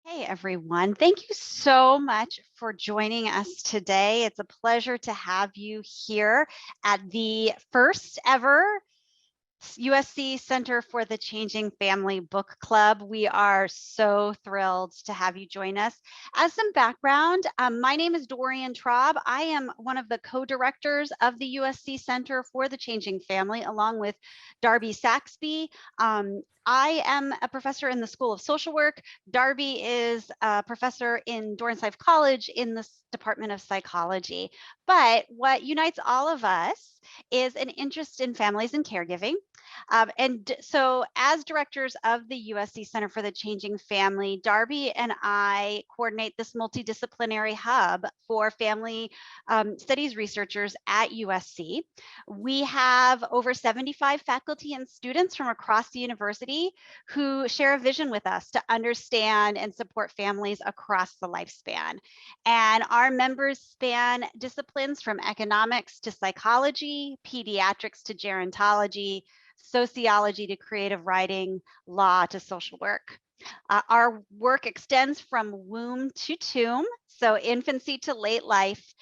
Hey everyone, thank you so much for joining us today. It's a pleasure to have you here at the first ever USC Center for the Changing Family Book Club. We are so thrilled to have you join us. As some background, my name is Dorian Traub. I am one of the co-directors of the USC Center for the Changing Family, along with Darby Saxby. I am a professor in the School of Social Work. Darby is a professor in Dorrance College in the Department of Psychology. But what unites all of us is an interest in families and caregiving. So as directors of the USC Center for the Changing Family, Darby and I coordinate this multidisciplinary hub for family studies researchers at USC. We have over 75 faculty and students from across the university who share a vision with us to understand and support families across the lifespan. And our members span disciplines from economics to psychology, pediatrics to gerontology, sociology to creative writing, law to social work. Our work extends from womb to tomb, so infancy to late life,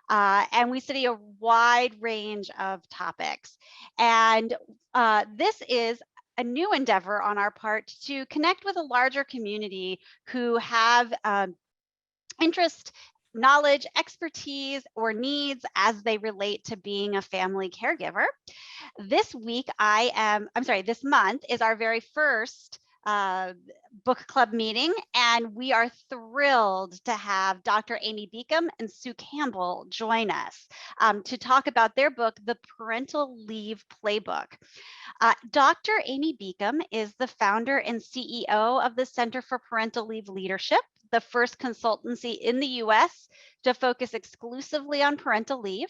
and we study a wide range of topics. And this is a new endeavor on our part to connect with a larger community who have interest, knowledge, expertise, or needs as they relate to being a family caregiver. This month is our very first book club meeting, and we are thrilled to have Dr. Amy Beckham and Sue Campbell join us to talk about their book, The Parental Leave Playbook. Dr. Amy Beckham is the founder and CEO of the Center for Parental Leave Leadership, the first consultancy in the US to focus exclusively on parental leave.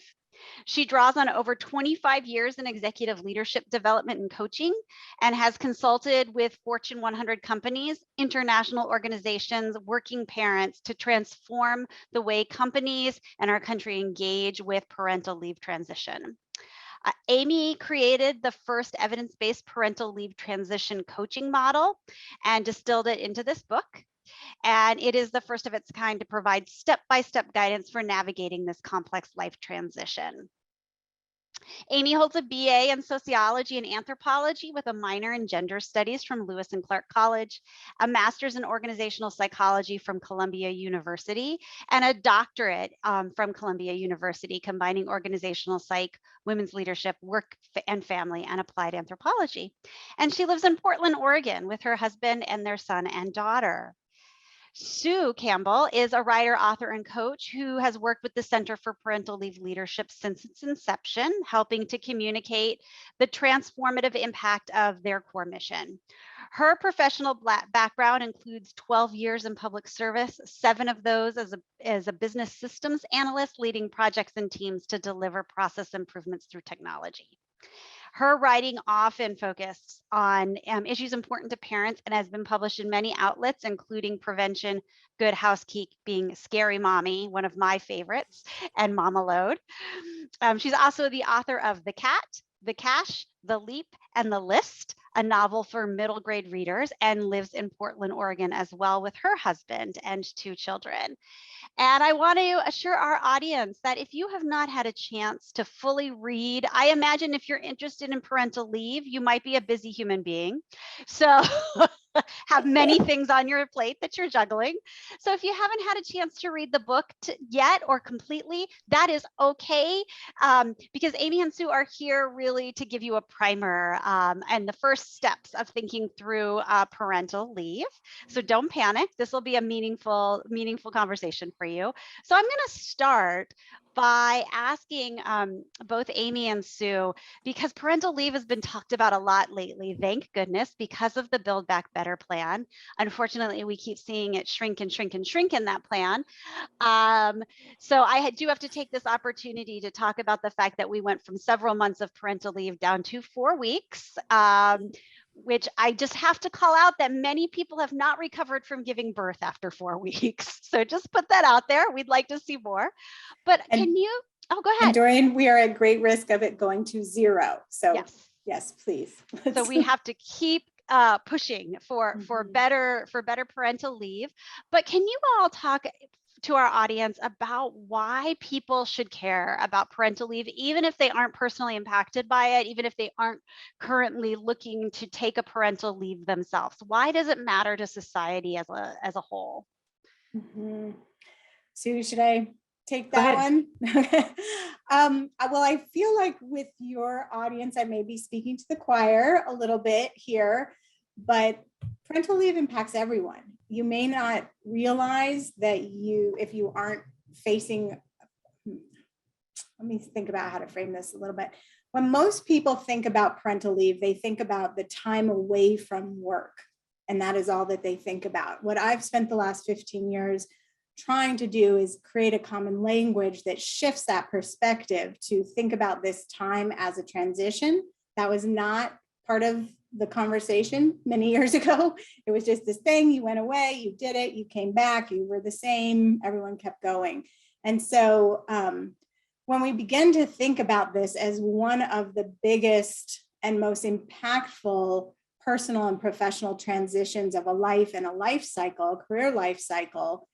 She draws on over 25 years in executive leadership development and coaching, and has consulted with Fortune 100 companies, international organizations, working parents to transform the way companies and our country engage with parental leave transition. Amy created the first evidence-based parental leave transition coaching model and distilled it into this book. And it is the first of its kind to provide step-by-step guidance for navigating this complex life transition. Amy holds a BA in sociology and anthropology with a minor in gender studies from Lewis and Clark College, a master's in organizational psychology from Columbia University, and a doctorate from Columbia University, combining organizational psych, women's leadership, work and family, and applied anthropology. And she lives in Portland, Oregon with her husband and their son and daughter. Sue Campbell is a writer, author, and coach who has worked with the Center for Parental Leave Leadership since its inception, helping to communicate the transformative impact of their core mission. Her professional background includes 12 years in public service, 7 of those as a business systems analyst, leading projects and teams to deliver process improvements through technology. Her writing often focuses on issues important to parents and has been published in many outlets, including Prevention, Good Housekeeping, Scary Mommy, one of my favorites, and Mama Load. She's also the author of The Cat, The Cash, The Leap, and The List, a novel for middle grade readers, and lives in Portland, Oregon as well with her husband and 2 children. And I want to assure our audience that if you have not had a chance to fully read, I imagine if you're interested in parental leave, you might be a busy human being. So have many things on your plate that you're juggling. So if you haven't had a chance to read the book yet or completely, that is okay, because Amy and Sue are here really to give you a primer and the first steps of thinking through parental leave. So don't panic. This will be a meaningful conversation for you. So I'm going to start by asking both Amy and Sue, because parental leave has been talked about a lot lately, thank goodness, because of the Build Back Better plan. Unfortunately, we keep seeing it shrink and shrink and shrink in that plan. So I do have to take this opportunity to talk about the fact that we went from several months of parental leave down to 4 weeks, which I just have to call out that many people have not recovered from giving birth after 4 weeks. So just put that out there. We'd like to see more. But can you, oh, go ahead. And Dorian, we are at great risk of it going to 0. So yes, yes, please. So we have to keep pushing for better parental leave. But can you all talk to our audience about why people should care about parental leave, even if they aren't personally impacted by it, even if they aren't currently looking to take a parental leave themselves? Why does it matter to society as a whole? Sue, should I take that one? Well, I feel like with your audience, I may be speaking to the choir a little bit here, but parental leave impacts everyone. You may not realize that if you aren't facing, let me think about how to frame this a little bit. When most people think about parental leave, they think about the time away from work, and that is all that they think about. What I've spent the last 15 years trying to do is create a common language that shifts that perspective to think about this time as a transition. That was not part of the conversation many years ago. It was just this thing, you went away, you did it, you came back, you were the same, everyone kept going. And so when we begin to think about this as one of the biggest and most impactful personal and professional transitions of a life and a life cycle, a career life cycle,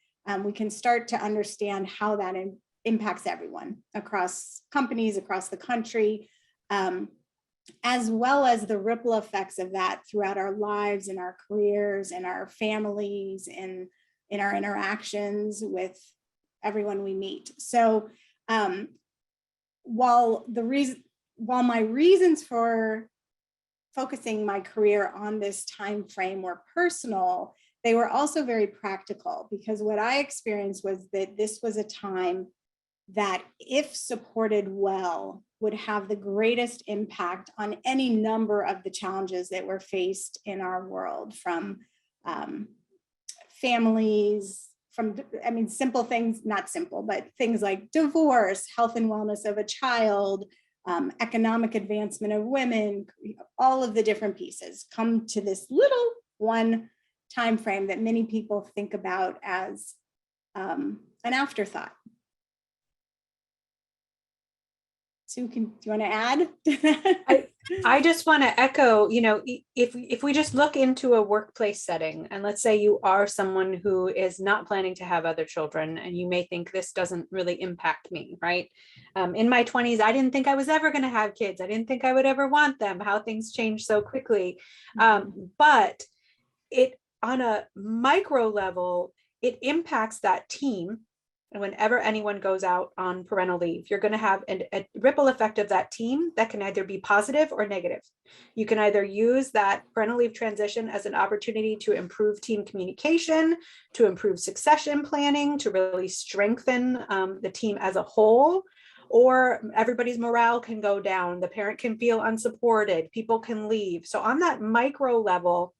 we can start to understand how that impacts everyone across companies, across the country, as well as the ripple effects of that throughout our lives and our careers and our families and in our interactions with everyone we meet. So while my reasons for focusing my career on this time frame were personal, they were also very practical, because what I experienced was that this was a time that, if supported well, would have the greatest impact on any number of the challenges that were faced in our world, from families, simple things, not simple, but things like divorce, health and wellness of a child, economic advancement of women, all of the different pieces come to this little one time frame that many people think about as an afterthought. Sue, do you want to add? I just want to echo, if we just look into a workplace setting, and let's say you are someone who is not planning to have other children, and you may think this doesn't really impact me, right? In my 20s, I didn't think I was ever going to have kids. I didn't think I would ever want them, how things change so quickly. But it, on a micro level, it impacts that team. And whenever anyone goes out on parental leave, you're going to have a ripple effect of that team that can either be positive or negative. You can either use that parental leave transition as an opportunity to improve team communication, to improve succession planning, to really strengthen the team as a whole, or everybody's morale can go down. The parent can feel unsupported, people can leave. So on that micro level,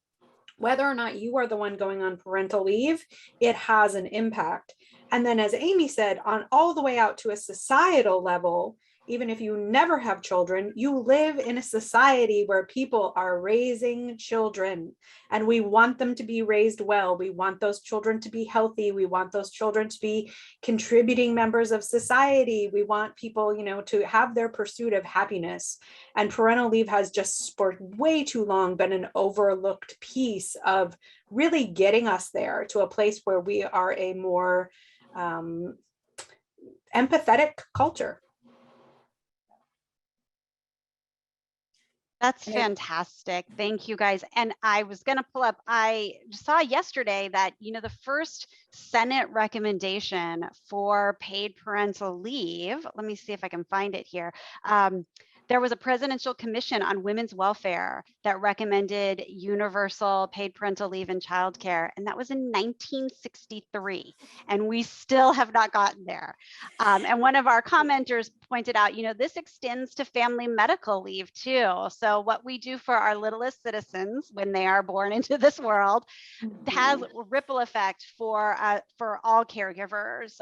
whether or not you are the one going on parental leave, it has an impact. And then, as Amy said, on all the way out to a societal level, even if you never have children, you live in a society where people are raising children, and we want them to be raised well. We want those children to be healthy. We want those children to be contributing members of society. We want people, to have their pursuit of happiness. And parental leave has just for way too long been an overlooked piece of really getting us there to a place where we are a more empathetic culture. That's fantastic. Thank you, guys. And I was going to pull up, I saw yesterday that, the first Senate recommendation for paid parental leave, let me see if I can find it here. There was a presidential commission on women's welfare that recommended universal paid parental leave in childcare. And that was in 1963. And we still have not gotten there. And one of our commenters pointed out, this extends to family medical leave too. So what we do for our littlest citizens when they are born into this world has a ripple effect for all caregivers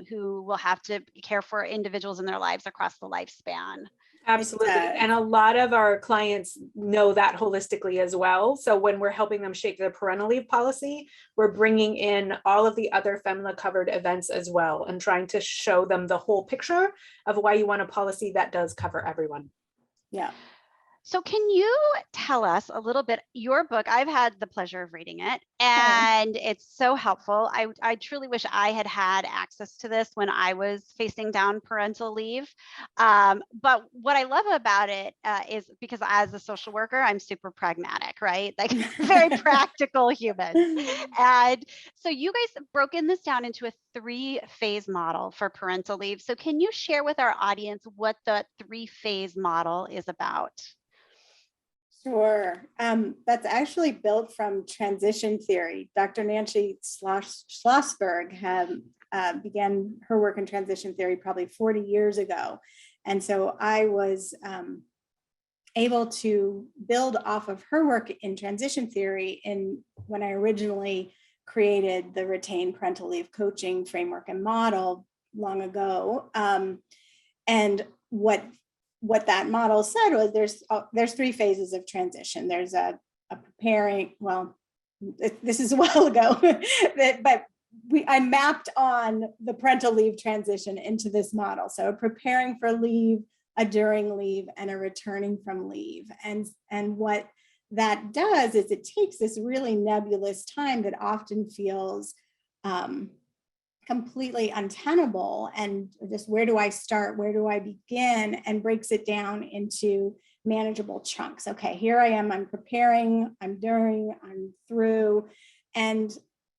who will have to care for individuals in their lives across the lifespan. Absolutely. And a lot of our clients know that holistically as well. So when we're helping them shape their parental leave policy, we're bringing in all of the other FEMLA covered events as well, and trying to show them the whole picture of why you want a policy that does cover everyone. Yeah. So can you tell us a little bit, your book, I've had the pleasure of reading it and it's so helpful. I truly wish I had had access to this when I was facing down parental leave. But what I love about it is because as a social worker, I'm super pragmatic, right? Like very practical human. And so you guys have broken this down into a 3-phase model for parental leave. So can you share with our audience what the 3-phase model is about? Sure. That's actually built from transition theory. Dr. Nancy Schlossberg began her work in transition theory probably 40 years ago. And so I was able to build off of her work in transition theory when I originally created the retained parental leave coaching framework and model long ago. And what that model said was there's 3 phases of transition. There's a preparing, well, this is a while ago, but I mapped on the parental leave transition into this model. So preparing for leave, a during leave, and a returning from leave. And what that does is it takes this really nebulous time that often feels completely untenable and just where do I start, where do I begin, and breaks it down into manageable chunks. Okay, here I am, I'm preparing, I'm during, I'm through, and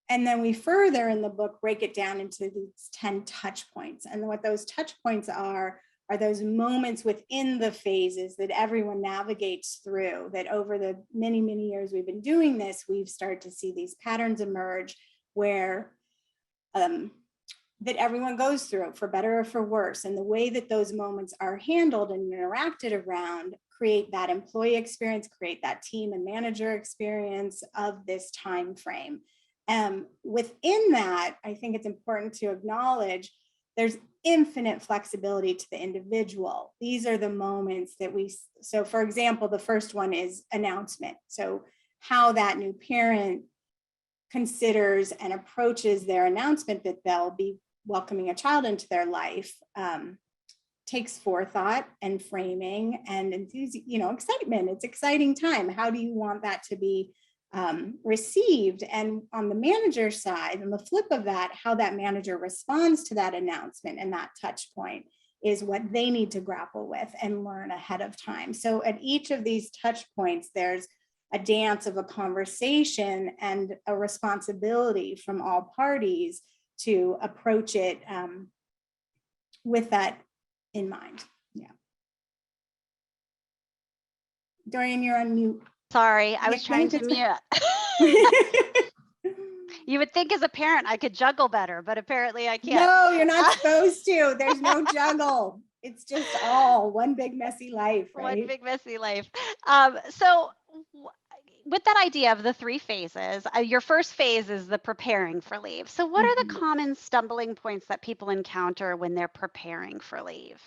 then we further in the book break it down into these 10 touch points. And what those touch points are those moments within the phases that everyone navigates through, that over the many, many years we've been doing this, we've started to see these patterns emerge where that everyone goes through, for better or for worse. And the way that those moments are handled and interacted around create that employee experience, create that team and manager experience of this time frame. Within that, I think it's important to acknowledge there's infinite flexibility to the individual. These are the moments that so for example, the first one is announcement. So how that new parent considers and approaches their announcement that they'll be welcoming a child into their life takes forethought and framing and excitement. It's exciting time. How do you want that to be received? And on the manager side, and the flip of that, how that manager responds to that announcement and that touch point is what they need to grapple with and learn ahead of time. So at each of these touch points, there's a dance of a conversation and a responsibility from all parties to approach it with that in mind. Yeah. Dorian, you're on mute. Sorry, I was trying to mute. You would think as a parent I could juggle better, but apparently I can't. No, you're not supposed to. There's no juggle. It's just all one big messy life, right? One big messy life. So with that idea of the 3 phases, your first phase is the preparing for leave. So what are the common stumbling points that people encounter when they're preparing for leave?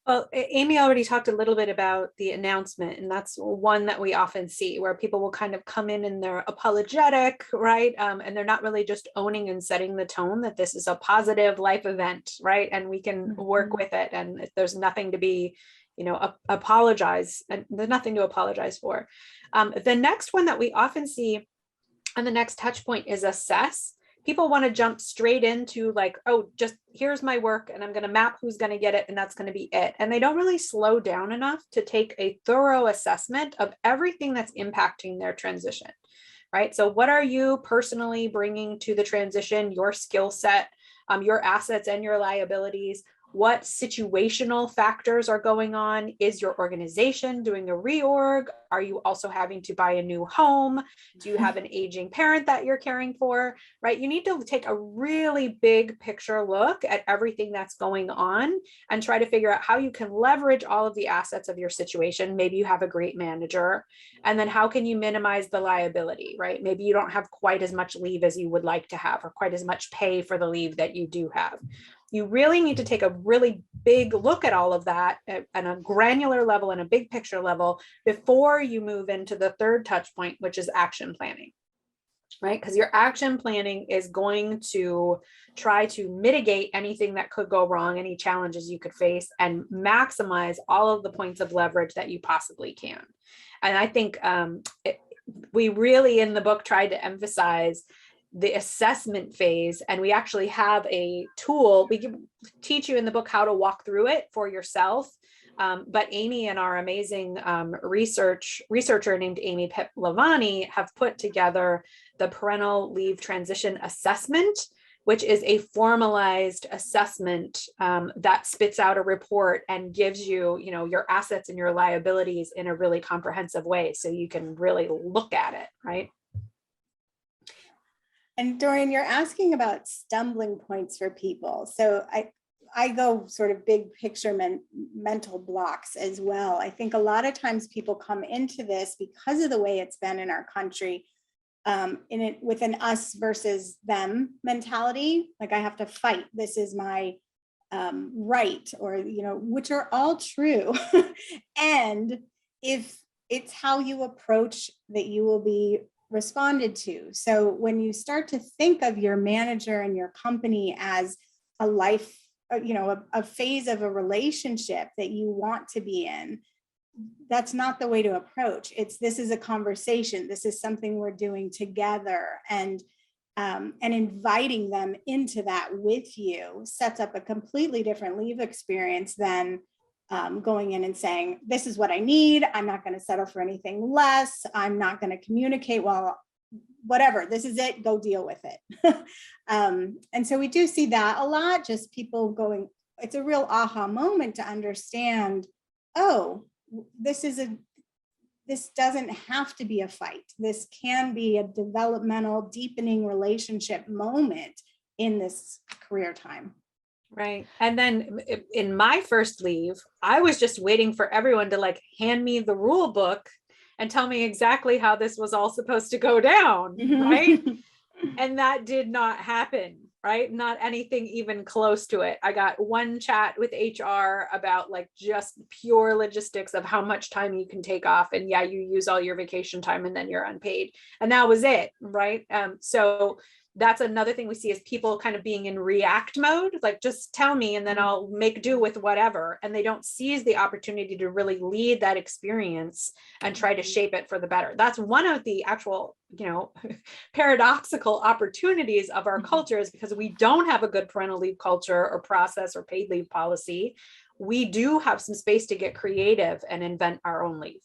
Well, Amy already talked a little bit about the announcement, and that's one that we often see where people will kind of come in and they're apologetic, right? And they're not really just owning and setting the tone that this is a positive life event, right? And we can work with it, and there's nothing to be, apologize, and there's nothing to apologize for. The next one that we often see on the next touch point is assess. People want to jump straight into like, oh, just here's my work and I'm going to map who's going to get it and that's going to be it. And they don't really slow down enough to take a thorough assessment of everything that's impacting their transition, right? So what are you personally bringing to the transition, your skill set, your assets and your liabilities? What situational factors are going on? Is your organization doing a reorg? Are you also having to buy a new home? Do you have an aging parent that you're caring for, right? You need to take a really big picture look at everything that's going on and try to figure out how you can leverage all of the assets of your situation. Maybe you have a great manager, and then how can you minimize the liability, right? Maybe you don't have quite as much leave as you would like to have, or quite as much pay for the leave that you do have. You really need to take a really big look at all of that at a granular level and a big picture level before you move into the third touch point, which is action planning. right? Because your action planning is going to try to mitigate anything that could go wrong, any challenges you could face, and maximize all of the points of leverage that you possibly can. And I think we really in the book tried to emphasize the assessment phase, and we actually have a tool. We can teach you in the book how to walk through it for yourself. But Amy and our amazing researcher named Amy Lavani have put together the Parental Leave Transition Assessment, which is a formalized assessment that spits out a report and gives you, your assets and your liabilities in a really comprehensive way, so you can really look at it, right? And Dorian, you're asking about stumbling points for people. So I go sort of big picture mental blocks as well. I think a lot of times people come into this because of the way it's been in our country, with an us versus them mentality. Like, I have to fight. This is my right, or, which are all true. And if it's how you approach that, you will be responded to. So when you start to think of your manager and your company as a life, a phase of a relationship that you want to be in, that's not the way to approach. This is a conversation. This is something we're doing together, and inviting them into that with you sets up a completely different leave experience than going in and saying, this is what I need. I'm not going to settle for anything less. I'm not going to communicate. Well, whatever, this is it, go deal with it. And so we do see that a lot, just people going, it's a real aha moment to understand, oh, this doesn't have to be a fight. This can be a developmental, deepening relationship moment in this career time. Right. And then in my first leave, I was just waiting for everyone to hand me the rule book and tell me exactly how this was all supposed to go down. Right. And that did not happen. Right. Not anything even close to it. I got one chat with HR about just pure logistics of how much time you can take off. And yeah, you use all your vacation time and then you're unpaid. And that was it. Right. So that's another thing we see, is people kind of being in react mode, just tell me and then I'll make do with whatever. And they don't seize the opportunity to really lead that experience and try to shape it for the better. That's one of the actual, paradoxical opportunities of our culture, is because we don't have a good parental leave culture or process or paid leave policy. We do have some space to get creative and invent our own leave.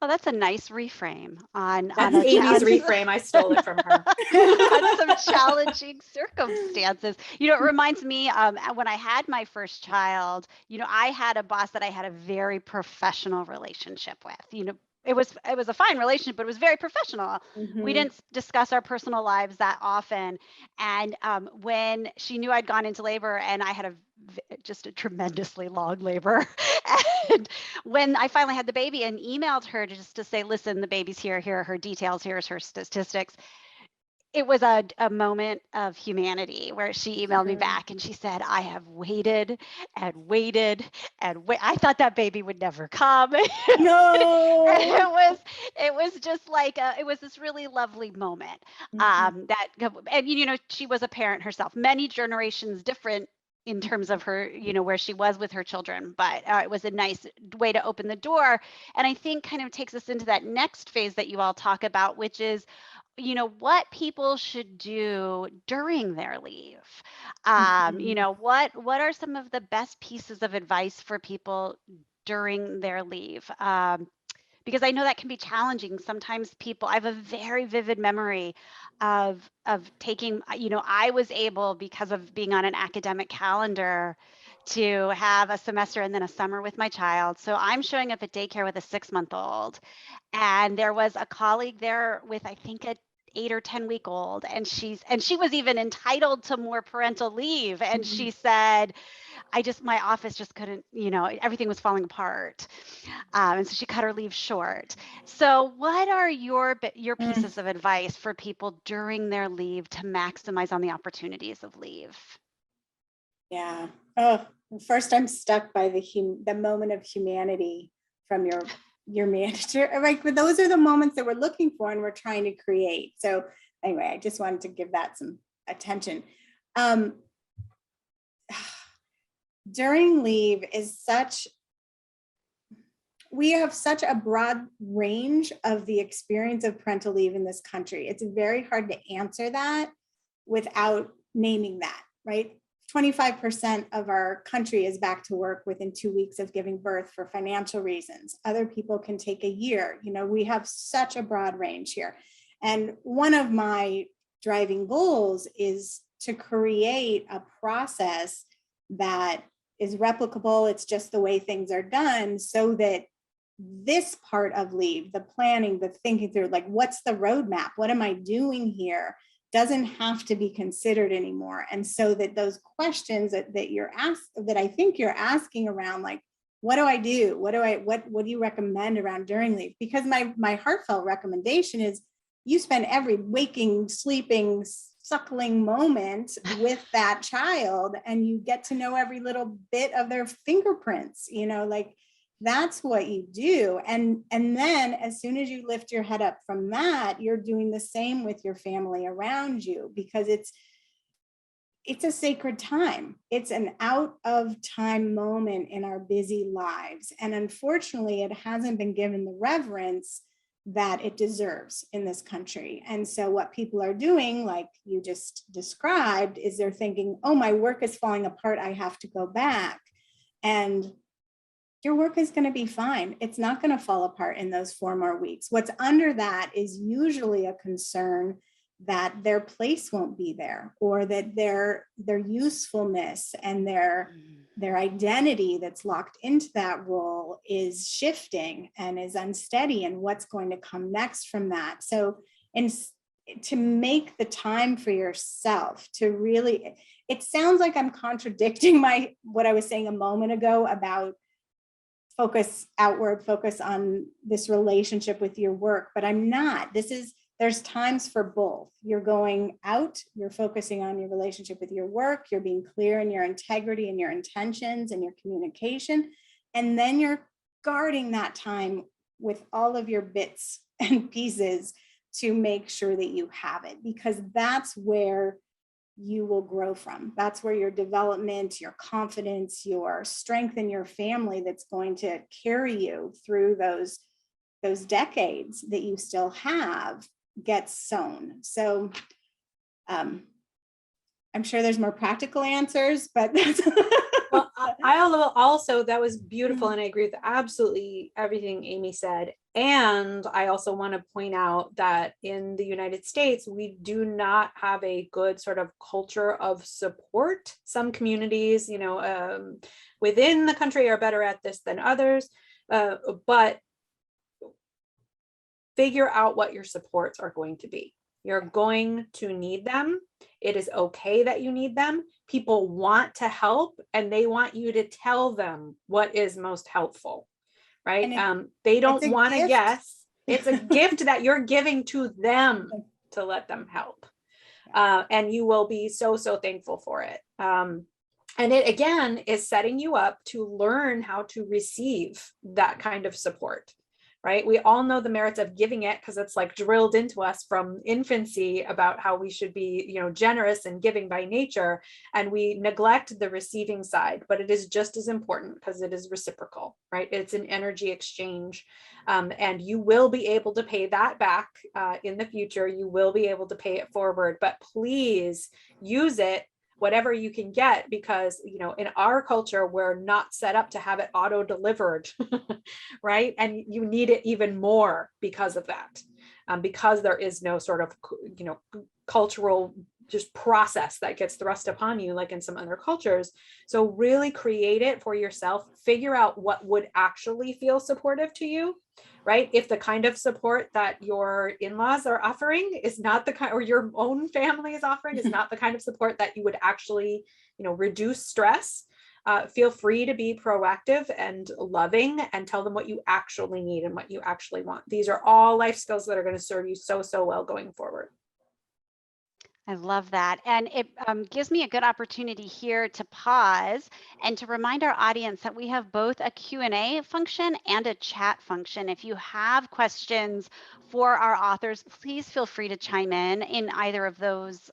Oh, that's a nice reframe on Amy's reframe. I stole it from her. On some challenging circumstances. It reminds me when I had my first child, I had a boss that I had a very professional relationship with. It was a fine relationship, but it was very professional. Mm-hmm. We didn't discuss our personal lives that often. And when she knew I'd gone into labor, and I had just a tremendously long labor, and when I finally had the baby and emailed her just to say, listen, the baby's here are her details, here's her statistics. It was a moment of humanity, where she emailed me back and she said, I have waited and waited and I thought that baby would never come. No. And it was just it was this really lovely moment. And she was a parent herself, many generations different in terms of her, where she was with her children, but it was a nice way to open the door. And I think kind of takes us into that next phase that you all talk about, which is, what people should do during their leave. What are some of the best pieces of advice for people during their leave? Because I know that can be challenging. Sometimes I have a very vivid memory of taking, I was able, because of being on an academic calendar, to have a semester and then a summer with my child. So I'm showing up at daycare with a 6-month-old. And there was a colleague there with, I think, a 8 or 10-week-old, and she was even entitled to more parental leave. And she said, my office just couldn't, everything was falling apart. And so she cut her leave short. So what are your pieces of advice for people during their leave to maximize on the opportunities of leave? Yeah. Oh, first I'm stuck by the moment of humanity from your your manager, like, but those are the moments that we're looking for and we're trying to create. So anyway, I just wanted to give that some attention. During leave is we have such a broad range of the experience of parental leave in this country. It's very hard to answer that without naming that, right? 25% of our country is back to work within 2 weeks of giving birth for financial reasons. Other people can take a year. You know, we have such a broad range here. And one of my driving goals is to create a process that is replicable. It's just the way things are done, so that this part of leave, the planning, the thinking through, like, what's the roadmap? What am I doing here? Doesn't have to be considered anymore. And so that those questions that you're asked, that I think you're asking around, like, what do I do? What do you recommend around during leave? Because my heartfelt recommendation is you spend every waking, sleeping, suckling moment with that child, and you get to know every little bit of their fingerprints, you know, like, that's what you do. And then as soon as you lift your head up from that, you're doing the same with your family around you, because it's a sacred time. It's an out of time moment in our busy lives. And unfortunately, it hasn't been given the reverence that it deserves in this country. And so what people are doing, like you just described, is they're thinking, oh, my work is falling apart, I have to go back. And your work is going to be fine. It's not going to fall apart in those 4 more weeks. What's under that is usually a concern that their place won't be there, or that their usefulness and their identity that's locked into that role is shifting and is unsteady, and what's going to come next from that. So, and to make the time for yourself to really, it sounds like I'm contradicting what I was saying a moment ago about focus outward, focus on this relationship with your work, but I'm not. There's times for both. You're going out, you're focusing on your relationship with your work, you're being clear in your integrity and your intentions and your communication, and then you're guarding that time with all of your bits and pieces to make sure that you have it, because that's where you will grow from. That's where your development, your confidence, your strength in your family that's going to carry you through those decades that you still have gets sown. So I'm sure there's more practical answers, but that's well, I also, that was beautiful. And I agree with absolutely everything Amy said. And I also want to point out that in the United States, we do not have a good sort of culture of support. Some communities, you know, within the country are better at this than others, but figure out what your supports are going to be. You're going to need them. It is okay that you need them. People want to help, and they want you to tell them what is most helpful, right? They don't want to guess. It's a gift that you're giving to them to let them help. And you will be so, so thankful for it. And it, again, is setting you up to learn how to receive that kind of support. Right? We all know the merits of giving it, because it's like drilled into us from infancy about how we should be, you know, generous and giving by nature, and we neglect the receiving side. But it is just as important, because it is reciprocal, right? It's an energy exchange, and you will be able to pay that back in the future. You will be able to pay it forward, but please use it, whatever you can get, because, you know, in our culture, we're not set up to have it auto delivered, right? And you need it even more because of that, because there is no sort of, you know, cultural just process that gets thrust upon you like in some other cultures. So really create it for yourself, figure out what would actually feel supportive to you, right? If the kind of support that your in-laws are offering is not the kind, or your own family is offering is not the kind of support that you would actually, you know, reduce stress, feel free to be proactive and loving and tell them what you actually need and what you actually want. These are all life skills that are going to serve you so, so well going forward. I love that. And it gives me a good opportunity here to pause and to remind our audience that we have both a Q&A function and a chat function. If you have questions for our authors, please feel free to chime in either of those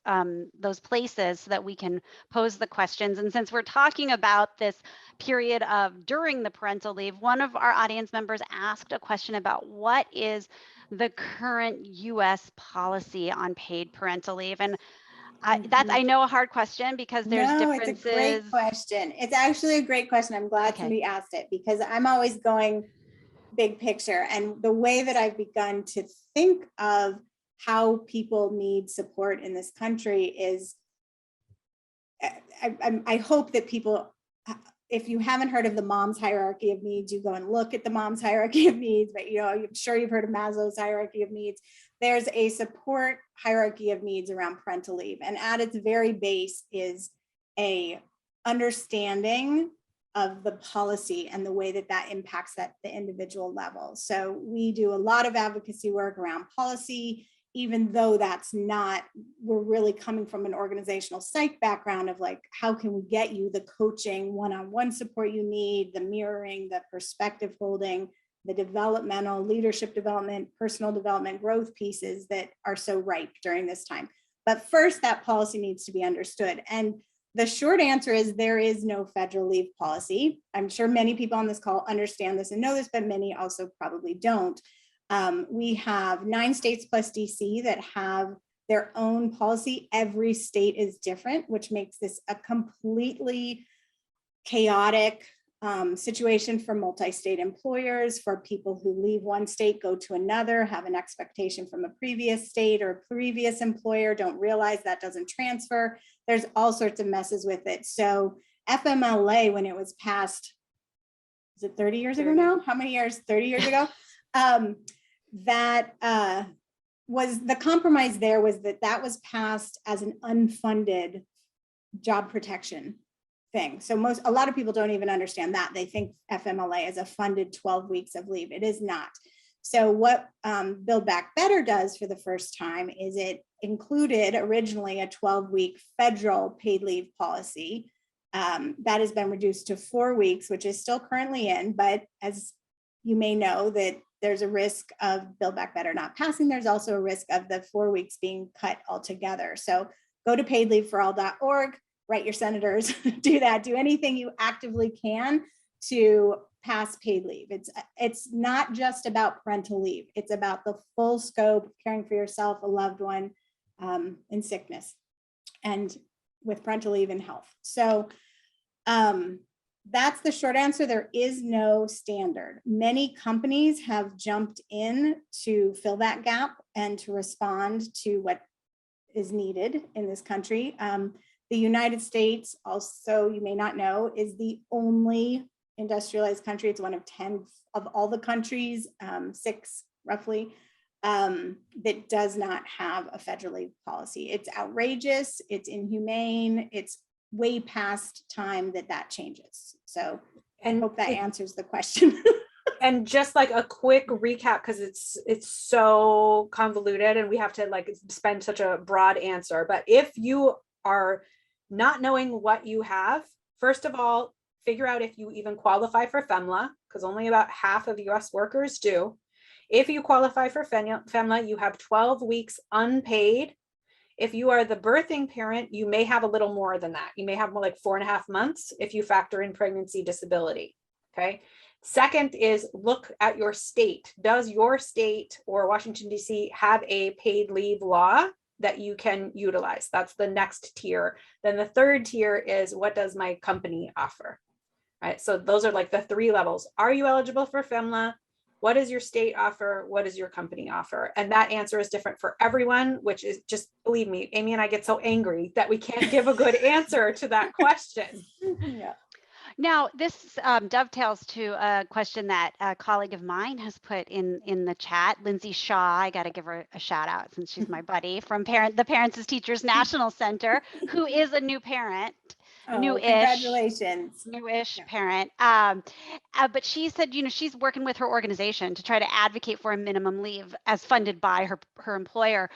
places so that we can pose the questions. And since we're talking about this period of during the parental leave, one of our audience members asked a question about what is the current US policy on paid parental leave. And that's, I know, a hard question because there's differences. It's a great question. It's actually a great question. I'm glad somebody asked it because I'm always going big picture. And the way that I've begun to think of how people need support in this country is, I hope that people, if you haven't heard of the mom's hierarchy of needs, you go and look at the mom's hierarchy of needs, but I'm sure you've heard of Maslow's hierarchy of needs. There's a support hierarchy of needs around parental leave. And at its very base is a understanding of the policy and the way that that impacts at the individual level. So we do a lot of advocacy work around policy, even though that's not, we're really coming from an organizational psych background of like, how can we get you the coaching, one-on-one support you need, the mirroring, the perspective holding, the developmental, leadership development, personal development, growth pieces that are so ripe during this time. But first, that policy needs to be understood. And the short answer is there is no federal leave policy. I'm sure many people on this call understand this and know this, but many also probably don't. We have 9 states plus DC that have their own policy. Every state is different, which makes this a completely chaotic situation for multi-state employers, for people who leave one state, go to another, have an expectation from a previous state or previous employer, don't realize that doesn't transfer. There's all sorts of messes with it. So FMLA, when it was passed, is it 30 years ago now? How many years? 30 years ago? That was the compromise there was that was passed as an unfunded job protection thing. So a lot of people don't even understand that. They think FMLA is a funded 12 weeks of leave. It is not. So what Build Back Better does for the first time is it included originally a 12-week federal paid leave policy that has been reduced to 4 weeks, which is still currently in, but as you may know that there's a risk of Build Back Better not passing. There's also a risk of the 4 weeks being cut altogether. So go to paidleaveforall.org, write your senators, do that, do anything you actively can to pass paid leave. It's not just about parental leave. It's about the full scope of caring for yourself, a loved one in sickness, and with parental leave and health. So that's the short answer. There is no standard. Many companies have jumped in to fill that gap and to respond to what is needed in this country. The United States, also, you may not know, is the only industrialized country. It's one of 10 of all the countries, 6 roughly, that does not have a federal leave policy. It's outrageous, it's inhumane, it's way past time that changes. So I hope that answers the question. And just like a quick recap, because it's so convoluted and we have to like spend such a broad answer. But if you are not knowing what you have, first of all, figure out if you even qualify for FEMLA, because only about half of US workers do. If you qualify for FEMLA, you have 12 weeks unpaid. If you are the birthing parent, you may have a little more than that. You may have more like 4.5 months if you factor in pregnancy disability, okay? Second is look at your state. Does your state or Washington, D.C. have a paid leave law that you can utilize? That's the next tier. Then the third tier is what does my company offer? Right, so those are like the 3 levels. Are you eligible for FEMLA? What does your state offer? What does your company offer? And that answer is different for everyone, which is just, believe me, Amy and I get so angry that we can't give a good answer to that question. Yeah. Now, this dovetails to a question that a colleague of mine has put in the chat, Lindsay Shaw. I got to give her a shout out since she's my buddy from the Parents as Teachers National Center, who is a new parent. Congratulations. Newish parent. But she said, she's working with her organization to try to advocate for a minimum leave as funded by her employer.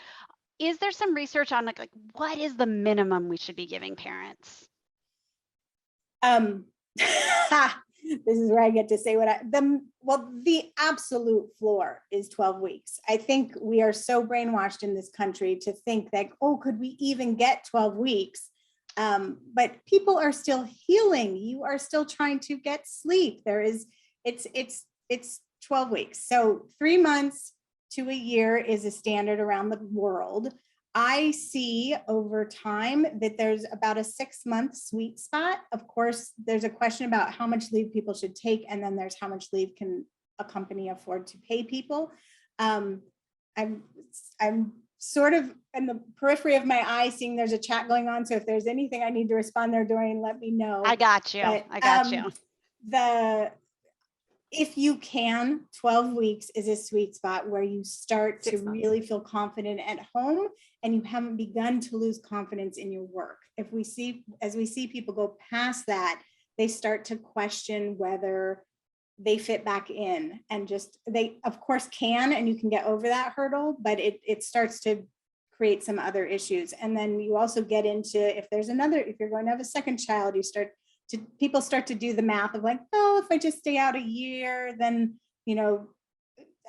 is there some research on like what is the minimum we should be giving parents? This is where I get to say the absolute floor is 12 weeks. I think we are so brainwashed in this country to think that, oh, could we even get 12 weeks? But people are still healing. You are still trying to get sleep. It's 12 weeks. So 3 months to a year is a standard around the world. I see over time that there's about a 6-month sweet spot. Of course, there's a question about how much leave people should take, and then there's how much leave can a company afford to pay people. I'm sort of in the periphery of my eye seeing there's a chat going on. So if there's anything I need to respond there, Dorian, let me know. I got you. But, I got you. If you can, 12 weeks is a sweet spot where you start to really feel confident at home and you haven't begun to lose confidence in your work. As we see people go past that, they start to question whether they fit back in, and they of course can, and you can get over that hurdle, but it starts to create some other issues. And then you also get into, if you're going to have a second child, people start to do the math of like, oh, if I just stay out a year, then,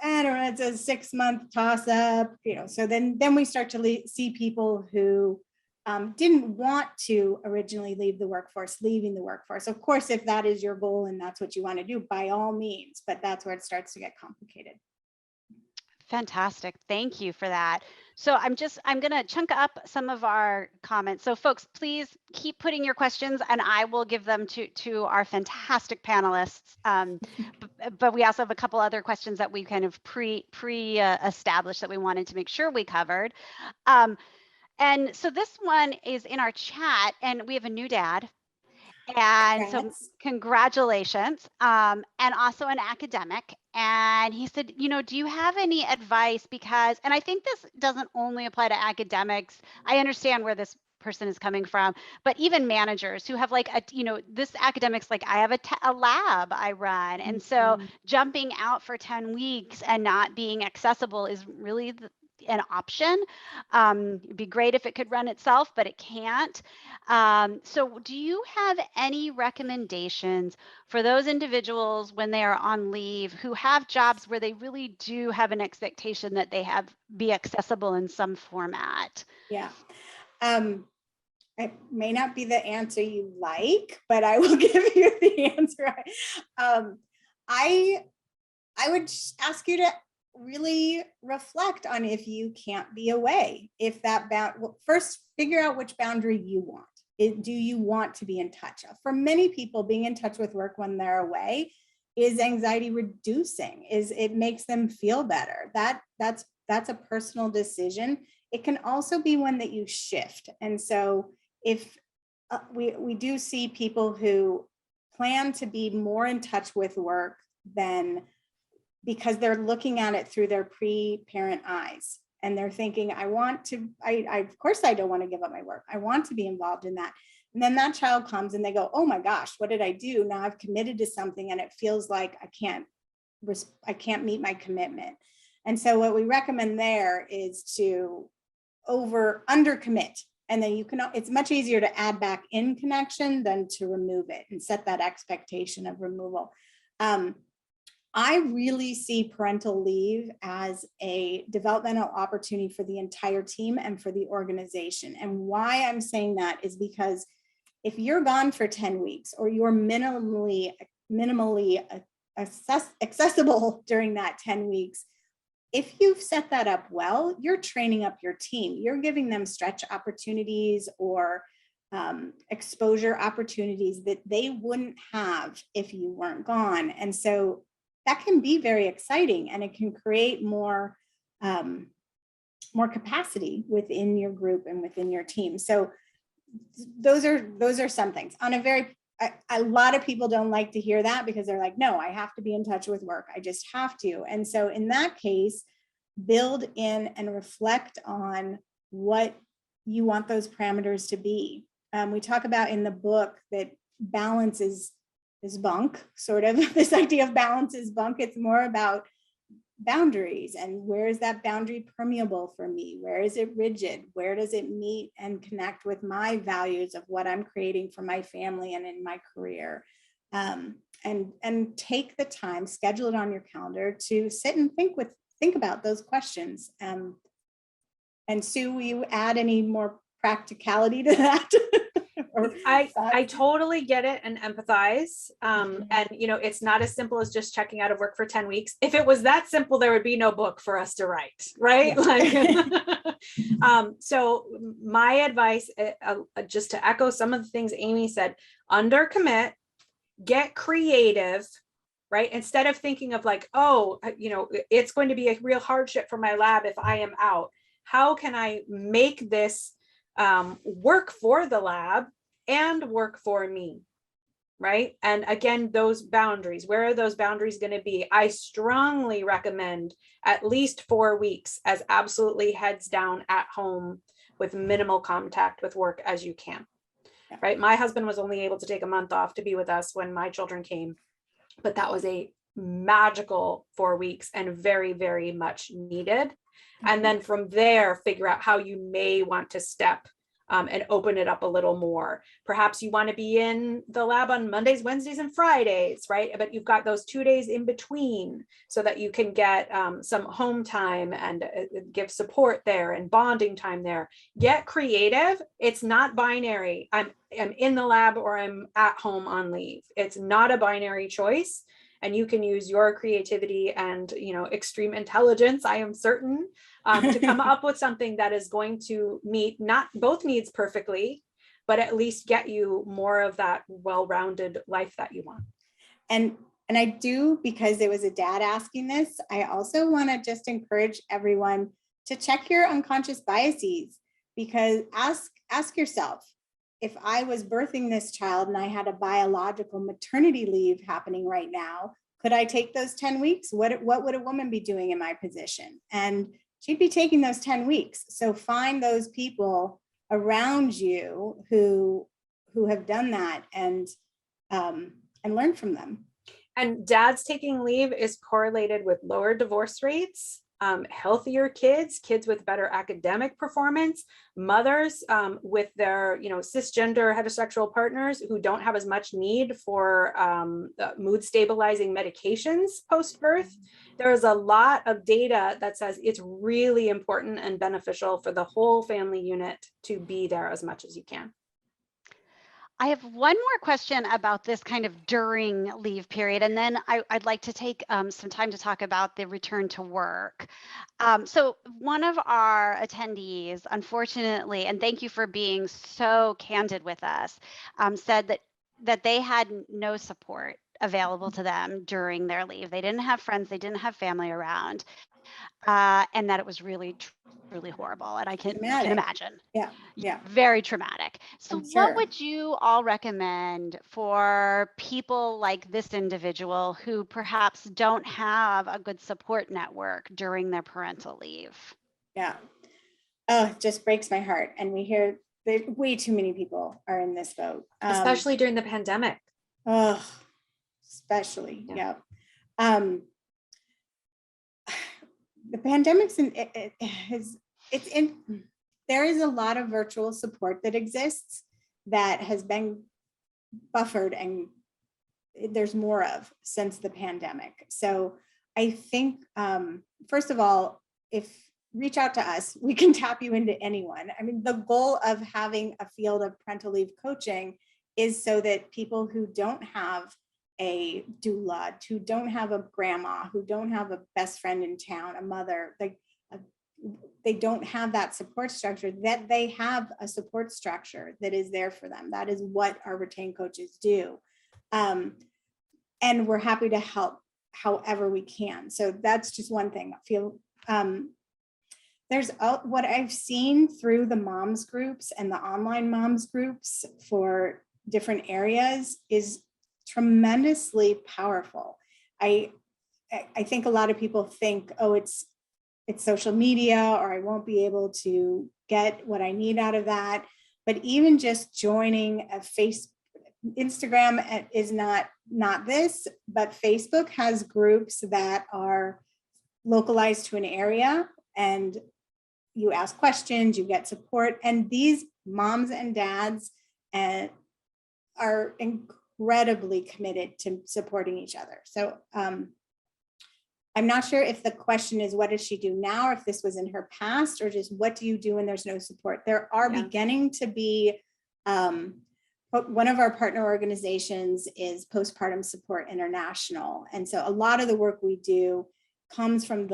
I don't know, it's a 6-month toss up, so then we start to see people who didn't want to originally leave the workforce, leaving the workforce. Of course, if that is your goal and that's what you want to do, by all means, but that's where it starts to get complicated. Fantastic. Thank you for that. So I'm going to chunk up some of our comments. So folks, please keep putting your questions and I will give them to our fantastic panelists. But we also have a couple other questions that we kind of pre-established that we wanted to make sure we covered. And so this one is in our chat, and we have a new dad. And so congratulations, and also an academic. And he said, do you have any advice? Because, and I think this doesn't only apply to academics. I understand where this person is coming from, but even managers who have like this academics, like I have a lab I run. And so jumping out for 10 weeks and not being accessible is really an option. It'd be great if it could run itself, but it can't. So do you have any recommendations for those individuals when they are on leave who have jobs where they really do have an expectation that they be accessible in some format? Yeah. It may not be the answer you like, but I will give you the answer. I would ask you to really reflect on if you can't be away. If that first figure out which boundary you want. Do you want to be in touch? For many people, being in touch with work when they're away is anxiety reducing. It makes them feel better. That's a personal decision. It can also be one that you shift. And so if we do see people who plan to be more in touch with work than, because they're looking at it through their pre-parent eyes and they're thinking, of course I don't want to give up my work. I want to be involved in that. And then that child comes and they go, oh my gosh, what did I do? Now I've committed to something and it feels like I can't meet my commitment. And so what we recommend there is to undercommit. And then it's much easier to add back in connection than to remove it and set that expectation of removal. I really see parental leave as a developmental opportunity for the entire team and for the organization. And why I'm saying that is because if you're gone for 10 weeks or you're minimally accessible during that 10 weeks, if you've set that up well, you're training up your team. You're giving them stretch opportunities or exposure opportunities that they wouldn't have if you weren't gone. And so that can be very exciting, and it can create more capacity within your group and within your team. So those are some things. A lot of people don't like to hear that because they're like, no, I have to be in touch with work. I just have to. And so in that case, build in and reflect on what you want those parameters to be. We talk about in the book that balance is bunk, sort of. This idea of balance is bunk. It's more about boundaries, and where is that boundary permeable for me? Where is it rigid? Where does it meet and connect with my values of what I'm creating for my family and in my career? And take the time, schedule it on your calendar to sit and think about those questions. And Sue, will you add any more practicality to that? I totally get it and empathize. And it's not as simple as just checking out of work for 10 weeks. If it was that simple, there would be no book for us to write, right? Yeah. So my advice, just to echo some of the things Amy said, under commit, get creative, right? Instead of thinking of like, oh, it's going to be a real hardship for my lab if I am out. How can I make this work for the lab and work for me, right? And again, those boundaries, where are those boundaries going to be? I strongly recommend at least 4 weeks as absolutely heads down at home with minimal contact with work as you can, right? My husband was only able to take a month off to be with us when my children came, but that was a magical 4 weeks and very, very much needed. And then from there, figure out how you may want to step and open it up a little more. Perhaps you want to be in the lab on Mondays, Wednesdays, and Fridays, right? But you've got those 2 days in between so that you can get some home time and give support there and bonding time there. Get creative. It's not binary. I'm in the lab or I'm at home on leave. It's not a binary choice. And you can use your creativity and extreme intelligence, I am certain, to come up with something that is going to meet not both needs perfectly, but at least get you more of that well-rounded life that you want. And I do, because there was a dad asking this, I also want to just encourage everyone to check your unconscious biases, because ask yourself, if I was birthing this child and I had a biological maternity leave happening right now, could I take those 10 weeks? What would a woman be doing in my position? And she'd be taking those 10 weeks. So find those people around you who have done that and learn from them. And dads taking leave is correlated with lower divorce rates, healthier kids with better academic performance, mothers with their cisgender heterosexual partners who don't have as much need for mood stabilizing medications post-birth. There is a lot of data that says it's really important and beneficial for the whole family unit to be there as much as you can. I have one more question about this kind of during leave period, and then I'd like to take some time to talk about the return to work. So one of our attendees, unfortunately, and thank you for being so candid with us, said that they had no support available to them during their leave. They didn't have friends, they didn't have family around, and that it was really truly horrible. And I can imagine. Yeah. Very traumatic. So I'm sure. what would you all recommend for people like this individual who perhaps don't have a good support network during their parental leave? Yeah. Oh, it just breaks my heart. And we hear that way too many people are in this boat. Especially during the pandemic. Oh, especially. Yeah. The pandemic's there is a lot of virtual support that exists that has been buffered, and there's more of since the pandemic. So I think, first of all, reach out to us, we can tap you into anyone. I mean, the goal of having a field of parental leave coaching is so that people who don't have a doula, who don't have a grandma, who don't have a best friend in town, a mother, they don't have that support structure, that they have a support structure that is there for them. That is what our retained coaches do. And we're happy to help however we can. So that's just one thing. I feel there's what I've seen through the moms groups and the online moms groups for different areas is tremendously powerful. I think a lot of people think, oh, it's social media, or I won't be able to get what I need out of that. But even just joining a Instagram is not this, but Facebook has groups that are localized to an area, and you ask questions, you get support, and these moms and dads are incredibly committed to supporting each other. So I'm not sure if the question is, what does she do now, or if this was in her past, or just what do you do when there's no support? There are beginning to be, one of our partner organizations is Postpartum Support International. And so a lot of the work we do comes from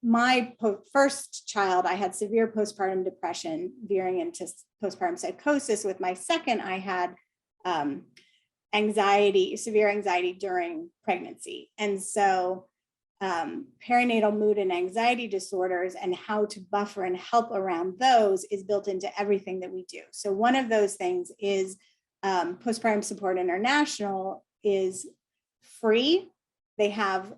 my first child. I had severe postpartum depression veering into postpartum psychosis. With my second, I had severe anxiety during pregnancy. And so perinatal mood and anxiety disorders and how to buffer and help around those is built into everything that we do. So one of those things is Postpartum Support International is free. They have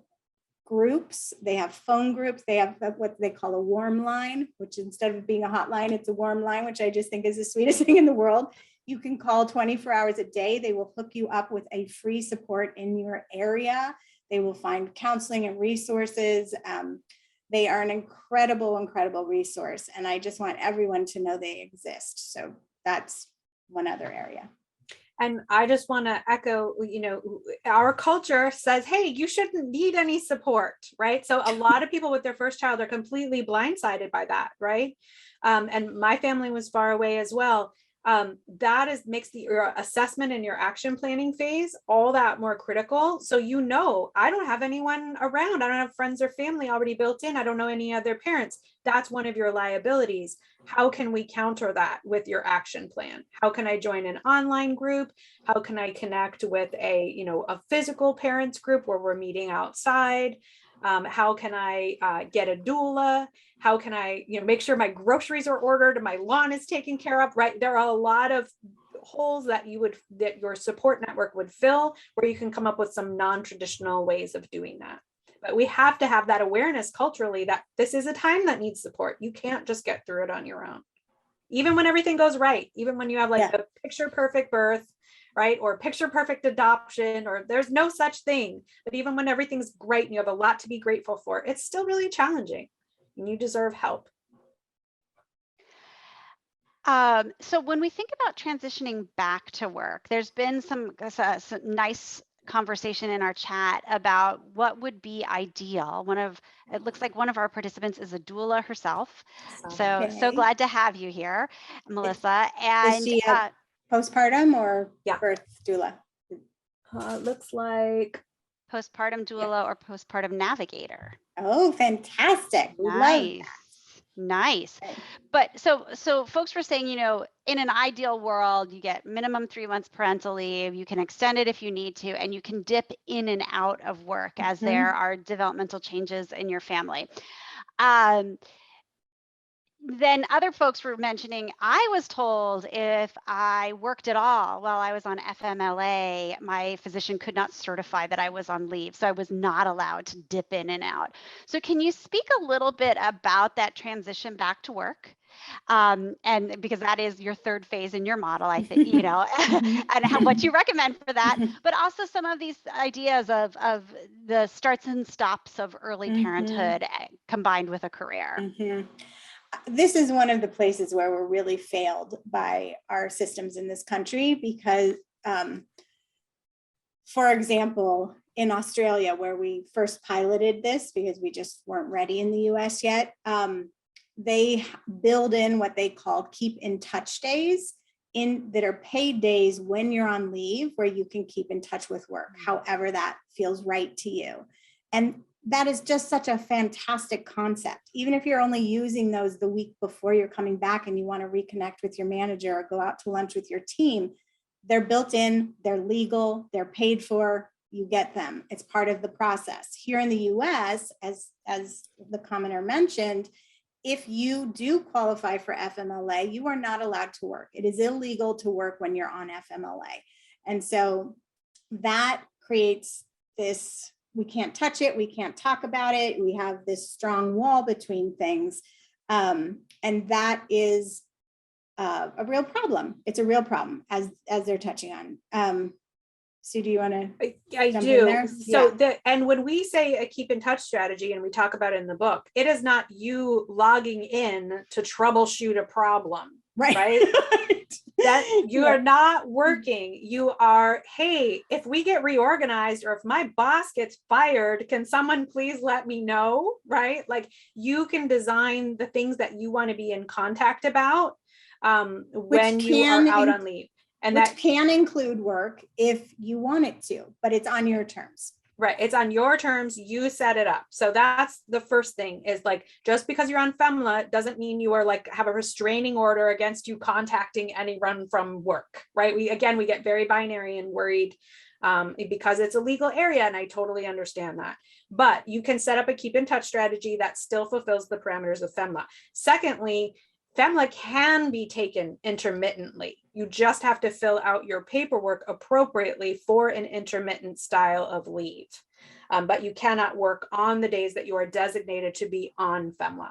groups, they have phone groups, they have what they call a warm line, which instead of being a hotline, it's a warm line, which I just think is the sweetest thing in the world. You can call 24 hours a day. They will hook you up with a free support in your area. They will find counseling and resources. They are an incredible, incredible resource. And I just want everyone to know they exist. So that's one other area. And I just want to echo, our culture says, hey, you shouldn't need any support, right? So a lot of people with their first child are completely blindsided by that, right? And my family was far away as well. That makes your assessment and your action planning phase all that more critical. So, I don't have anyone around. I don't have friends or family already built in. I don't know any other parents. That's one of your liabilities. How can we counter that with your action plan? How can I join an online group? How can I connect with a physical parents group where we're meeting outside? How can I get a doula? How can I, make sure my groceries are ordered and my lawn is taken care of, right? There are a lot of holes that your support network would fill, where you can come up with some non-traditional ways of doing that. But we have to have that awareness culturally that this is a time that needs support. You can't just get through it on your own. Even when everything goes right, even when you have a picture perfect birth, right? Or picture perfect adoption, or there's no such thing. But even when everything's great and you have a lot to be grateful for, it's still really challenging and you deserve help. So when we think about transitioning back to work, there's been some nice conversation in our chat about what would be ideal. It looks like one of our participants is a doula herself. So glad to have you here, Melissa. And is she a postpartum or birth doula? Looks like postpartum doula or postpartum navigator. Oh, fantastic. Nice. Nice. But so folks were saying, in an ideal world, you get minimum 3 months parental leave, you can extend it if you need to, and you can dip in and out of work as there are developmental changes in your family. Then other folks were mentioning, I was told if I worked at all while I was on FMLA, my physician could not certify that I was on leave. So I was not allowed to dip in and out. So can you speak a little bit about that transition back to work? And because that is your third phase in your model, I think, and what you recommend for that, but also some of these ideas of the starts and stops of early parenthood combined with a career. This is one of the places where we're really failed by our systems in this country because, for example, in Australia, where we first piloted this because we just weren't ready in the US yet, they build in what they call keep in touch days that are paid days when you're on leave, where you can keep in touch with work, however that feels right to you. And that is just such a fantastic concept. Even if you're only using those the week before you're coming back and you want to reconnect with your manager or go out to lunch with your team, they're built in, they're legal, they're paid for, you get them. It's part of the process. Here in the US, as the commenter mentioned, if you do qualify for FMLA, you are not allowed to work. It is illegal to work when you're on FMLA. And so that creates this, we can't touch it, we can't talk about it, we have this strong wall between things. And that is a real problem. It's a real problem, as they're touching on. Sue, do you want to? I jump in do. there? So Yeah. and when we say a keep in touch strategy, and we talk about it in the book, it is not you logging in to troubleshoot a problem, right? That you are not working. You are, hey, if we get reorganized or if my boss gets fired, can someone please let me know, right? Like you can design the things that you want to be in contact about when you are out on leave. And which that can include work if you want it to, but it's on your terms. Right. It's on your terms. You set it up. So that's the first thing, is like, just because you're on FEMLA doesn't mean you are like have a restraining order against you contacting anyone from work, right? We get very binary and worried because it's a legal area, and I totally understand that. But you can set up a keep in touch strategy that still fulfills the parameters of FEMLA. Secondly, FEMLA can be taken intermittently. You just have to fill out your paperwork appropriately for an intermittent style of leave. But you cannot work on the days that you are designated to be on FEMLA.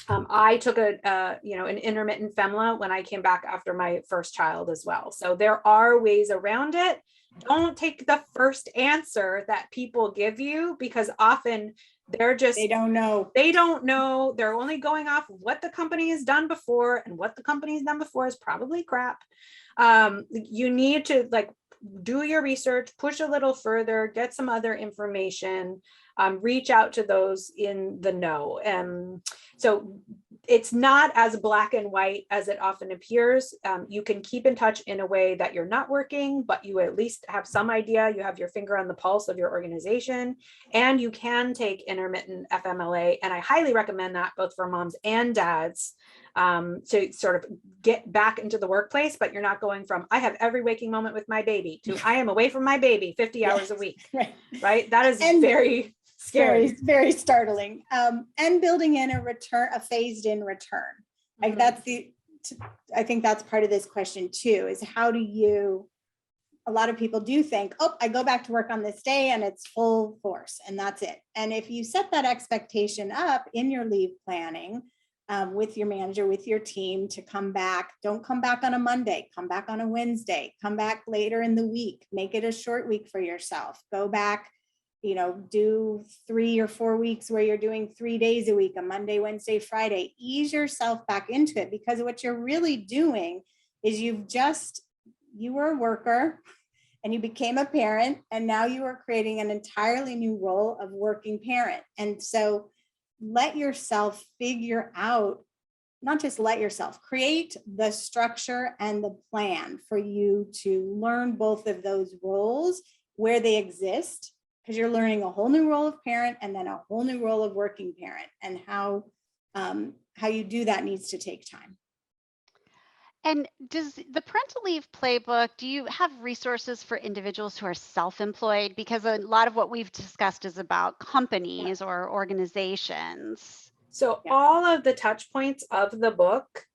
I took an intermittent FEMLA when I came back after my first child as well. So there are ways around it. Don't take the first answer that people give you, because often they don't know. They're only going off what the company has done before, and what the company's done before is probably crap. You need to like do your research, push a little further, get some other information, reach out to those in the know. So it's not as black and white as it often appears. You can keep in touch in a way that you're not working, but you at least have some idea. You have your finger on the pulse of your organization, and you can take intermittent FMLA. And I highly recommend that, both for moms and dads, to sort of get back into the workplace. But you're not going from, I have every waking moment with my baby, to I am away from my baby 50 hours a week, right? That is very scary. Very, very startling. And building in a phased in return. Like I think that's part of this question too, is how do you, a lot of people do think, oh, I go back to work on this day and it's full force and that's it. And if you set that expectation up in your leave planning with your manager, with your team, to come back, don't come back on a Monday, come back on a Wednesday, come back later in the week, make it a short week for yourself, go back, do 3 or 4 weeks where you're doing 3 days a week, a Monday, Wednesday, Friday. Ease yourself back into it, because what you're really doing is you were a worker and you became a parent, and now you are creating an entirely new role of working parent. And so let yourself figure out, not just let yourself, create the structure and the plan for you to learn both of those roles where they exist, because you're learning a whole new role of parent and then a whole new role of working parent, and how you do that needs to take time. And does the Parental Leave Playbook, do you have resources for individuals who are self-employed? Because a lot of what we've discussed is about companies or organizations. So all of the touch points of the book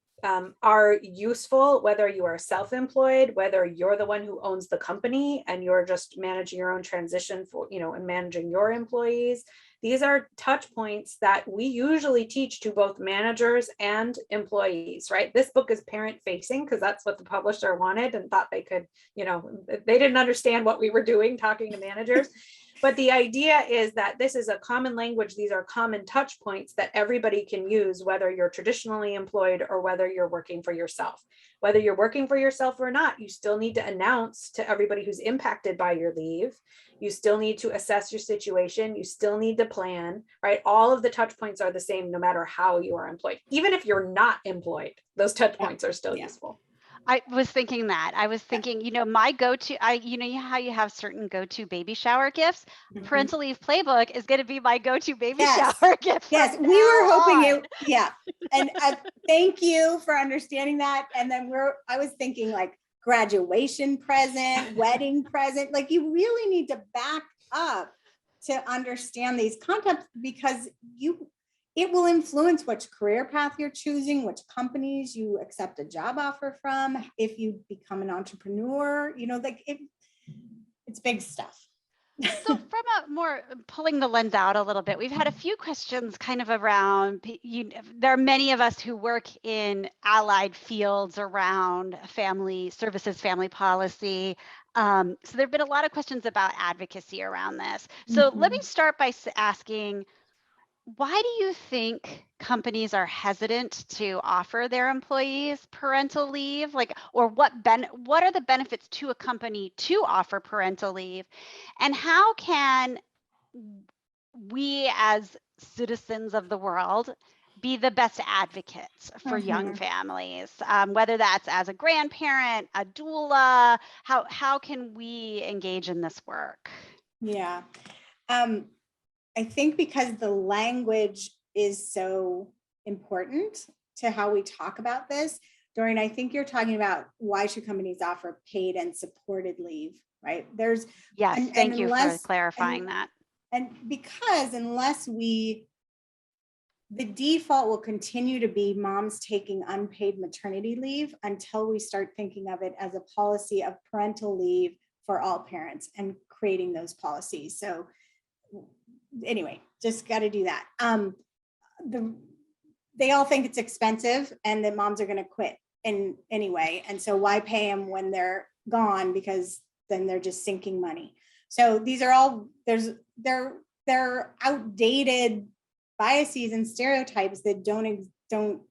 are useful, whether you are self-employed, whether you're the one who owns the company and you're just managing your own transition for, and managing your employees. These are touch points that we usually teach to both managers and employees, right? This book is parent facing because that's what the publisher wanted and thought they could, they didn't understand what we were doing talking to managers. But the idea is that this is a common language. These are common touch points that everybody can use, whether you're traditionally employed or whether you're working for yourself. Whether you're working for yourself or not, you still need to announce to everybody who's impacted by your leave. You still need to assess your situation. You still need to plan, right? All of the touch points are the same no matter how you are employed. Even if you're not employed, those touch points are still useful. I was thinking that. I was thinking, my go-to, how you have certain go-to baby shower gifts. Mm-hmm. Parental Leave Playbook is going to be my go-to baby shower gift. Yes, we were hoping it. Yeah. And thank you for understanding that. And then I was thinking like graduation present, wedding present, like you really need to back up to understand these concepts, because it will influence which career path you're choosing, which companies you accept a job offer from, if you become an entrepreneur, it's big stuff. So from a more pulling the lens out a little bit, we've had a few questions kind of around, there are many of us who work in allied fields around family services, family policy. So there've been a lot of questions about advocacy around this. So let me start by asking, why do you think companies are hesitant to offer their employees parental leave? Like, or what are the benefits to a company to offer parental leave? And how can we as citizens of the world be the best advocates for young families, whether that's as a grandparent, a doula? How can we engage in this work? Yeah. I think because the language is so important to how we talk about this. Doreen, I think you're talking about why should companies offer paid and supported leave, right? Yes, thank you for clarifying that. And because the default will continue to be moms taking unpaid maternity leave until we start thinking of it as a policy of parental leave for all parents and creating those policies. So anyway, just got to do that. They all think it's expensive and that moms are going to quit in anyway. And so why pay them when they're gone? Because then they're just sinking money. So these are all, they're outdated biases and stereotypes that don't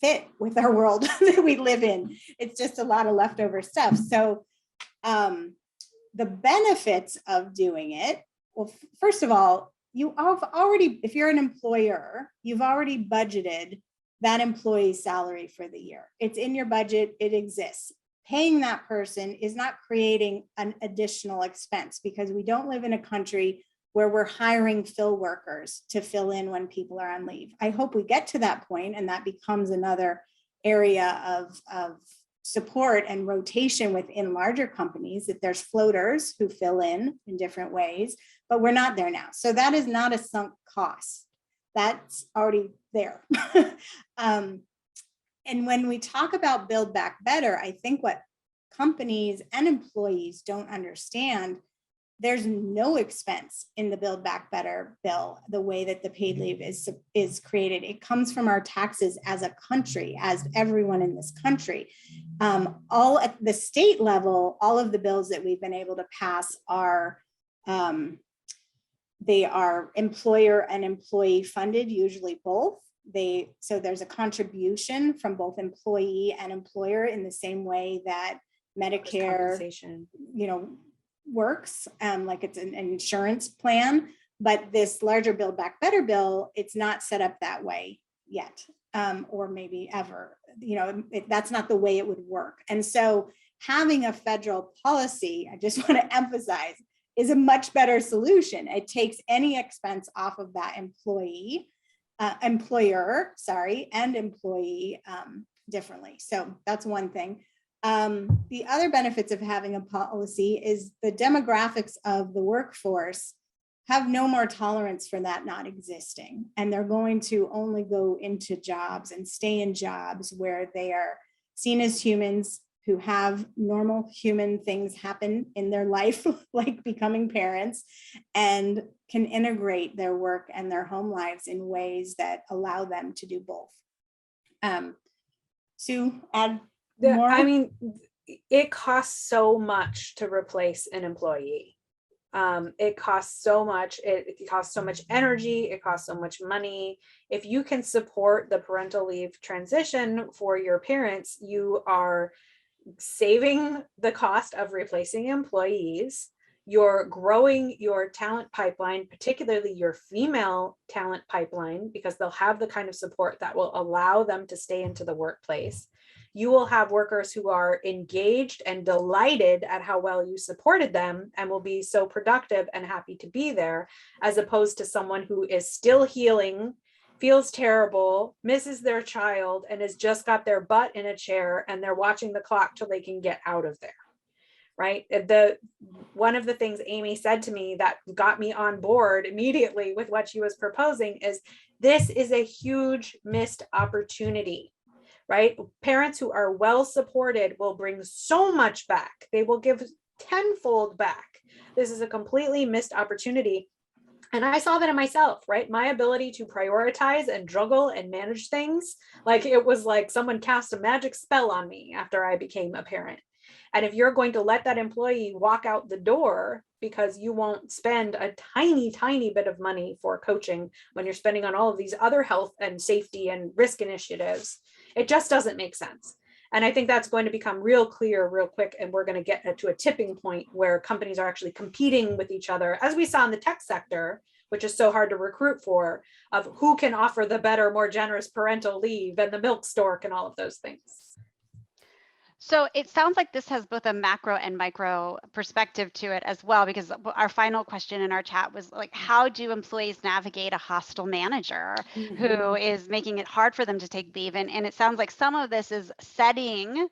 fit with our world that we live in. It's just a lot of leftover stuff. So the benefits of doing it, well, first of all, if you're an employer, you've already budgeted that employee's salary for the year. It's in your budget, it exists. Paying that person is not creating an additional expense because we don't live in a country where we're hiring fill workers to fill in when people are on leave. I hope we get to that point and that becomes another area of support and rotation within larger companies, that there's floaters who fill in different ways, but we're not there now. So that is not a sunk cost. That's already there. And when we talk about Build Back Better, I think what companies and employees don't understand, there's no expense in the Build Back Better bill, the way that the paid leave is created. It comes from our taxes as a country, as everyone in this country. All at the state level, all of the bills that we've been able to pass are, they are employer and employee funded, usually both. So there's a contribution from both employee and employer in the same way that Medicare, works, like it's an insurance plan, but this larger Build Back Better bill, it's not set up that way yet, or maybe ever, that's not the way it would work. And so having a federal policy, I just want to emphasize, is a much better solution. It takes any expense off of that employer, and employee differently. So that's one thing. The other benefits of having a policy is the demographics of the workforce have no more tolerance for that not existing. And they're going to only go into jobs and stay in jobs where they are seen as humans who have normal human things happen in their life, like becoming parents, and can integrate their work and their home lives in ways that allow them to do both. Sue, add more? I mean, it costs so much to replace an employee. It costs so much. It costs so much energy. It costs so much money. If you can support the parental leave transition for your parents, you are saving the cost of replacing employees. You're growing your talent pipeline, particularly your female talent pipeline, because they'll have the kind of support that will allow them to stay into the workplace. You will have workers who are engaged and delighted at how well you supported them and will be so productive and happy to be there, as opposed to someone who is still healing, feels terrible, misses their child, and has just got their butt in a chair and they're watching the clock till they can get out of there, right? One of the things Amy said to me that got me on board immediately with what she was proposing is, this is a huge missed opportunity, right? Parents who are well supported will bring so much back. They will give tenfold back This is a completely missed opportunity. And I saw that in myself, right? My ability to prioritize and juggle and manage things, like it was like someone cast a magic spell on me after I became a parent. And if you're going to let that employee walk out the door because you won't spend a tiny, tiny bit of money for coaching when you're spending on all of these other health and safety and risk initiatives, it just doesn't make sense. And I think that's going to become real clear real quick. And we're going to get to a tipping point where companies are actually competing with each other, as we saw in the tech sector, which is so hard to recruit for, of who can offer the better, more generous parental leave and the milk stork and all of those things. So it sounds like this has both a macro and micro perspective to it as well, because our final question in our chat was like, how do employees navigate a hostile manager who is making it hard for them to take leave? And it sounds like some of this is setting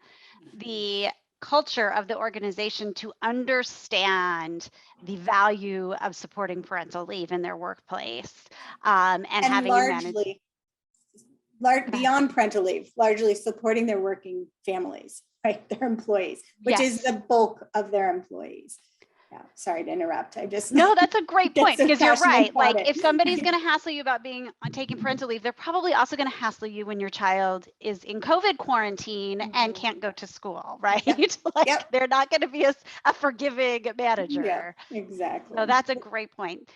the culture of the organization to understand the value of supporting parental leave in their workplace, and having largely, beyond parental leave, largely supporting their working families, right? Their employees, which is the bulk of their employees. Yeah, sorry to interrupt. No, that's a great point, because you're right. Like it. if somebody's going to hassle you about taking parental leave, they're probably also going to hassle you when your child is in COVID quarantine and can't go to school, right? Like they're not going to be a forgiving manager. Yeah, exactly. So that's a great point.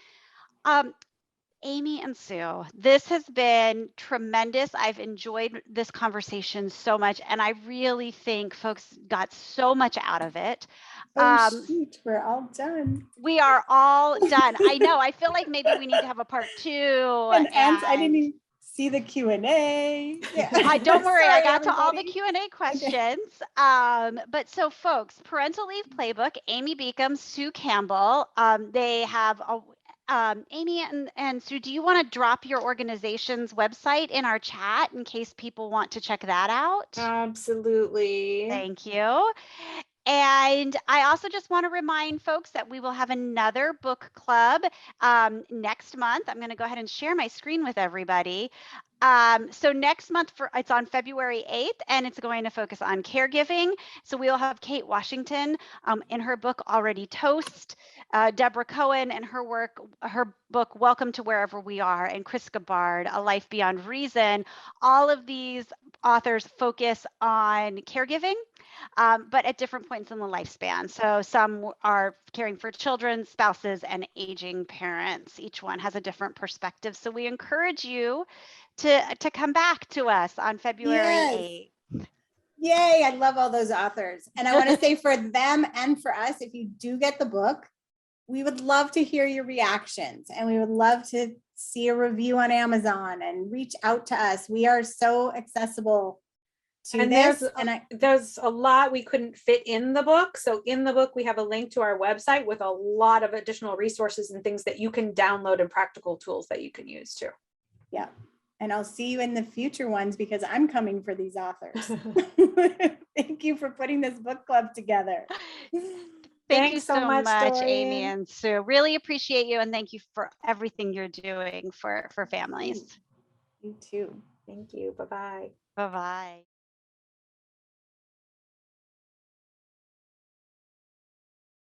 Amy and Sue, this has been tremendous. I've enjoyed this conversation so much, and I really think folks got so much out of it. Shoot, we're all done. We are all done. I know. I feel like maybe we need to have a part 2. And I didn't even see the Q&A. Yeah. Don't worry. Sorry, I got everybody. to all the Q&A questions. Okay. But so folks, Parental Leave Playbook, Amy Beacom, Sue Campbell, they have Amy and Sue, do you want to drop your organization's website in our chat in case people want to check that out? Absolutely. Thank you. And I also just want to remind folks that we will have another book club next month. I'm going to go ahead and share my screen with everybody. So next month, it's on February 8th, and it's going to focus on caregiving. So we'll have Kate Washington in her book, Already Toast, Deborah Cohen and her book, Welcome to Wherever We Are, and Chris Gabbard, A Life Beyond Reason. All of these authors focus on caregiving, but at different points in the lifespan. So some are caring for children, spouses, and aging parents. Each one has a different perspective. So we encourage you to come back to us on February 8th. Yay, I love all those authors. And I want to say for them and for us, if you do get the book, we would love to hear your reactions, and we would love to see a review on Amazon and reach out to us. We are so accessible to this. There's a lot we couldn't fit in the book. So in the book, we have a link to our website with a lot of additional resources and things that you can download and practical tools that you can use too. Yeah. And I'll see you in the future ones because I'm coming for these authors. Thank you for putting this book club together. Thank you so much, Amy and Sue. Really appreciate you, and thank you for everything you're doing for families. You too. Thank you. Bye-bye. Bye-bye.